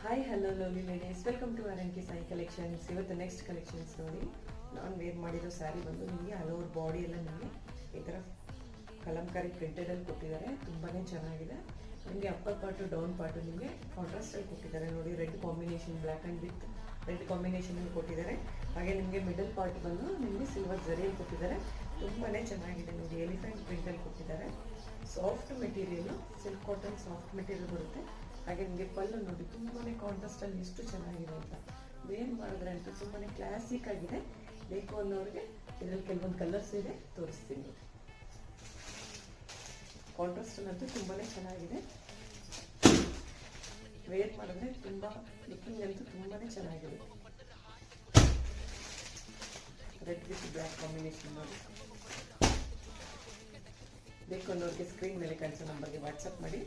Hi hello lovely ladies, welcome to R N K Sai collections. ಇವತ್ತು next collections ನೋಡಿ. ನಾನು wear ಮಾಡಿರೋ ಸ್ಯಾರಿ ಬಂದು ನಿಮಗೆ ಆಲ್ ಓವರ್ ಬಾಡಿ ಎಲ್ಲ ನಿಮಗೆ ಈ ಥರ ಕಲಂಕಾರಿ ಪ್ರಿಂಟೆಡಲ್ಲಿ ಕೊಟ್ಟಿದ್ದಾರೆ. ತುಂಬಾ ಚೆನ್ನಾಗಿದೆ. ನಿಮಗೆ ಅಪ್ಪರ್ ಪಾರ್ಟು ಡೌನ್ ಪಾರ್ಟು ನಿಮಗೆ ಕಾಂಟ್ರಾಸ್ಟಲ್ಲಿ ಕೊಟ್ಟಿದ್ದಾರೆ ನೋಡಿ. Red combination, black and with red ಕಾಂಬಿನೇಷನಲ್ಲಿ ಕೊಟ್ಟಿದ್ದಾರೆ. ಹಾಗೆ ನಿಮಗೆ ಮಿಡಲ್ ಪಾರ್ಟ್ ಬಂದು ನಿಮಗೆ ಸಿಲ್ವರ್ ಜರಿಯಲ್ಲಿ ಕೊಟ್ಟಿದ್ದಾರೆ. ತುಂಬಾ ಚೆನ್ನಾಗಿದೆ ನೋಡಿ. ಎಲಿಫೆಂಟ್ ಪ್ರಿಂಟಲ್ಲಿ ಕೊಟ್ಟಿದ್ದಾರೆ. Soft material, silk cotton soft material ಬರುತ್ತೆ. ಹಾಗೆ ನಿಮಗೆ ಪಲ್ಲು ನೋಡಿ, ತುಂಬಾ ಕಾಂಟ್ರಾಸ್ಟಲ್ಲಿ ಎಷ್ಟು ಚೆನ್ನಾಗಿದೆ ಅಂತ. ವೇರ್ ಮಾಡಿದ್ರೆ ಅಂತೂ ತುಂಬಾ ಕ್ಲಾಸಿಕ್ ಆಗಿದೆ. ಬೇಕು ಅನ್ನೋರಿಗೆ ಇದರಲ್ಲಿ ಕೆಲವೊಂದು ಕಲರ್ಸ್ ಇದೆ, ತೋರಿಸ್ತೀನಿ. ಕಾಂಟ್ರಾಸ್ಟಲ್ಲಂತೂ ತುಂಬಾ ಚೆನ್ನಾಗಿದೆ. ವೇರ್ ಮಾಡಿದ್ರೆ ತುಂಬ ಲುಕಿಂಗ್ ಅಂತೂ ತುಂಬಾ ಚೆನ್ನಾಗಿದೆ. ರೆಡ್ ವಿತ್ ಬ್ಲ್ಯಾಕ್ ಕಾಂಬಿನೇಷನ್ ನೋಡಿ. ಬೇಕು ಅನ್ನೋರಿಗೆ ಸ್ಕ್ರೀನ್ ಮೇಲೆ ಕಾಣಿಸೋ ನಂಬರ್ಗೆ ವಾಟ್ಸಪ್ ಮಾಡಿ.